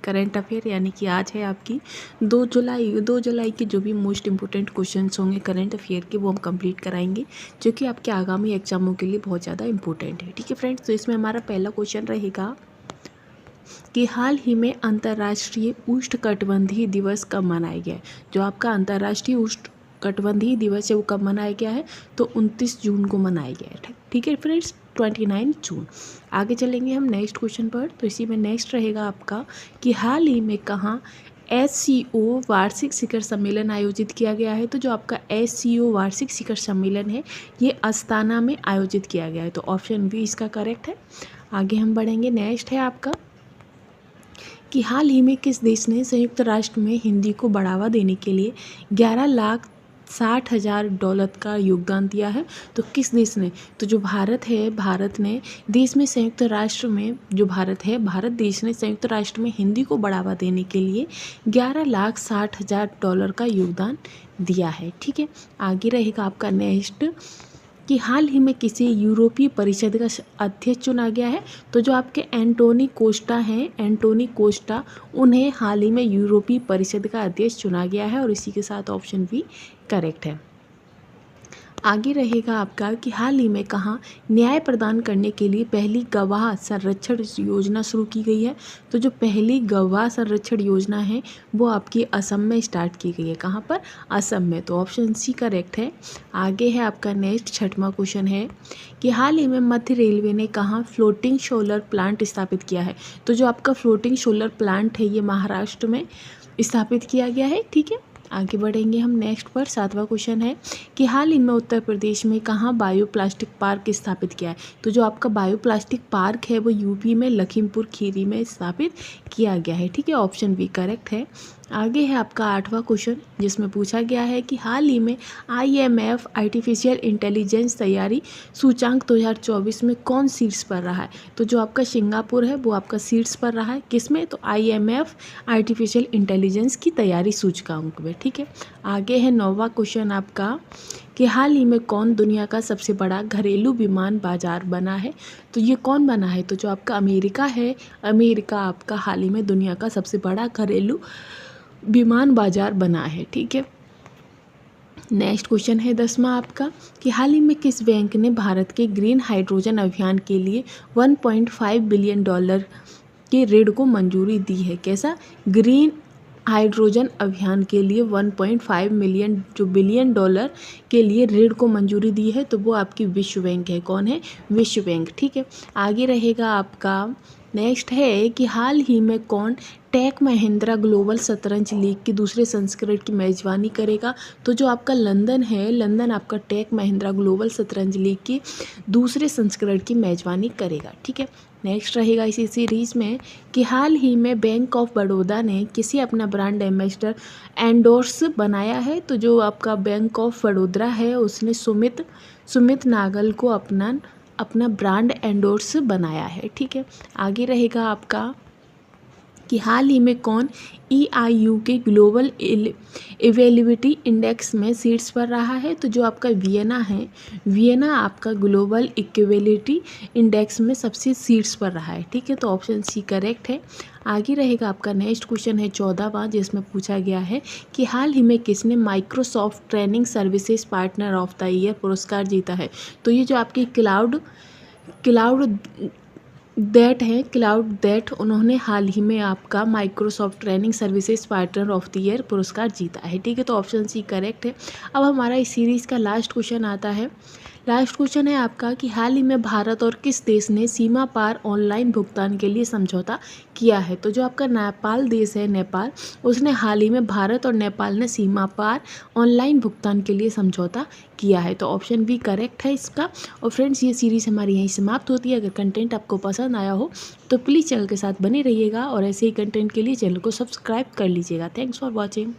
Current affair, यानी कि आज है आपकी 2 जुलाई के जो भी मोस्ट इंपॉर्टेंट क्वेश्चंस होंगे करंट अफेयर के वो हम कंप्लीट कराएंगे, जो कि आपके आगामी एग्जामों के लिए बहुत ज़्यादा इंपॉर्टेंट है। ठीक है फ्रेंड्स, तो इसमें हमारा पहला क्वेश्चन रहेगा कि हाल ही में अंतर्राष्ट्रीय उष्णकटिबंधीय दिवस कब मनाया गया है। जो आपका अंतर्राष्ट्रीय उष्णकटिबंधीय दिवस है वो कब मनाया गया है, तो 29 जून को मनाया गया है। ठीक है फ्रेंड्स, 29 जून। आगे चलेंगे हम नेक्स्ट क्वेश्चन पर। तो इसी में नेक्स्ट रहेगा आपका कि हाल ही में कहाँ SCO वार्षिक शिखर सम्मेलन आयोजित किया गया है। तो जो आपका SCO वार्षिक शिखर सम्मेलन है ये अस्ताना में आयोजित किया गया है। तो ऑप्शन बी इसका करेक्ट है। आगे हम बढ़ेंगे। नेक्स्ट है आपका कि हाल ही में किस देश ने संयुक्त राष्ट्र में हिंदी को बढ़ावा देने के लिए 11,60,000 डॉलर का योगदान दिया है। तो किस देश ने, तो जो भारत है, भारत ने देश में संयुक्त राष्ट्र में, जो भारत है, भारत देश ने संयुक्त राष्ट्र में हिंदी को बढ़ावा देने के लिए 11,60,000 डॉलर का योगदान दिया है। ठीक है, आगे रहेगा आपका नेक्स्ट कि हाल ही में किसी यूरोपीय परिषद का अध्यक्ष चुना गया है। तो जो आपके एंटोनी कोस्टा हैं, एंटोनी कोस्टा, उन्हें हाल ही में यूरोपीय परिषद का अध्यक्ष चुना गया है और इसी के साथ ऑप्शन बी करेक्ट है। आगे रहेगा आपका कि हाल ही में कहाँ न्याय प्रदान करने के लिए पहली गवाह संरक्षण योजना शुरू की गई है। तो जो पहली गवाह संरक्षण योजना है वो आपकी असम में स्टार्ट की गई है। कहाँ पर, असम में। तो ऑप्शन सी करेक्ट है। आगे है आपका नेक्स्ट छठवां क्वेश्चन है कि हाल ही में मध्य रेलवे ने कहाँ फ्लोटिंग सोलर प्लांट स्थापित किया है। तो जो आपका फ्लोटिंग सोलर प्लांट है ये महाराष्ट्र में स्थापित किया गया है। ठीक है, आगे बढ़ेंगे हम नेक्स्ट पर। सातवां क्वेश्चन है कि हाल ही में उत्तर प्रदेश में कहाँ बायो प्लास्टिक पार्क स्थापित किया है। तो जो आपका बायो प्लास्टिक पार्क है वो यूपी में लखीमपुर खीरी में स्थापित किया गया है। ठीक है, ऑप्शन बी करेक्ट है। आगे है आपका आठवां क्वेश्चन जिसमें पूछा गया है कि हाल ही में IMF आर्टिफिशियल इंटेलिजेंस तैयारी सूचांक 2024 में कौन शीर्ष पर रहा है। तो जो आपका सिंगापुर है वो आपका शीर्ष पर रहा है। किसमें, तो IMF आर्टिफिशियल इंटेलिजेंस की तैयारी सूचकांक में। ठीक है, आगे है नौवां क्वेश्चन आपका कि हाल ही में कौन दुनिया का सबसे बड़ा घरेलू विमान बाजार बना है। तो ये कौन बना है, तो जो आपका अमेरिका है, अमेरिका आपका हाल ही में दुनिया का सबसे बड़ा घरेलू विमान बाजार बना है। ठीक है, नेक्स्ट क्वेश्चन है 10वां आपका कि हाल ही में किस बैंक ने भारत के ग्रीन हाइड्रोजन अभियान के लिए 1.5 बिलियन डॉलर के ऋण को मंजूरी दी है। कैसा, ग्रीन हाइड्रोजन अभियान के लिए 1.5 बिलियन डॉलर के लिए ऋण को मंजूरी दी है। तो वो आपकी विश्व बैंक है। कौन है, विश्व बैंक। ठीक है, आगे रहेगा आपका नेक्स्ट है कि हाल ही में कौन टेक महिंद्रा ग्लोबल शतरंज लीग की दूसरे संस्करण की मेजबानी करेगा। तो जो आपका लंदन है, लंदन आपका टेक महिंद्रा ग्लोबल शतरंज लीग की दूसरे संस्करण की मेजबानी करेगा। ठीक है, नेक्स्ट रहेगा इसी सीरीज़ में कि हाल ही में बैंक ऑफ बड़ौदा ने किसी अपना ब्रांड एम्बेसडर एंडोर्स बनाया है। तो जो आपका बैंक ऑफ बड़ौदा है उसने सुमित नागल को अपना ब्रांड एंडोर्स बनाया है। ठीक है, आगे रहेगा आपका कि हाल ही में कौन EIU के ग्लोबल अवेलेबिलिटी इंडेक्स में शीर्ष पर रहा है। तो जो आपका वियना है, वियना आपका ग्लोबल इक्विलिटी इंडेक्स में सबसे शीर्ष पर रहा है। ठीक है, तो ऑप्शन सी करेक्ट है। आगे रहेगा आपका नेक्स्ट क्वेश्चन है 14वां जिसमें पूछा गया है कि हाल ही में किसने Microsoft training services partner of the year पुरस्कार जीता है। तो ये जो आपकी क्लाउड दैट उन्होंने हाल ही में आपका Microsoft training services partner of the year पुरस्कार जीता है। ठीक है, तो ऑप्शन सी करेक्ट है। अब हमारा इस सीरीज़ का लास्ट क्वेश्चन आता है। लास्ट क्वेश्चन है आपका कि हाल ही में भारत और किस देश ने सीमा पार ऑनलाइन भुगतान के लिए समझौता किया है। तो जो आपका नेपाल देश है, नेपाल, उसने हाल ही में भारत और नेपाल ने सीमा पार ऑनलाइन भुगतान के लिए समझौता किया है। तो ऑप्शन बी करेक्ट है इसका। और फ्रेंड्स, ये सीरीज़ हमारी यहीं समाप्त होती है। अगर कंटेंट आपको पसंद आया हो तो प्लीज़ चैनल के साथ बने रहिएगा और ऐसे ही कंटेंट के लिए चैनल को सब्सक्राइब कर लीजिएगा। Thanks for watching.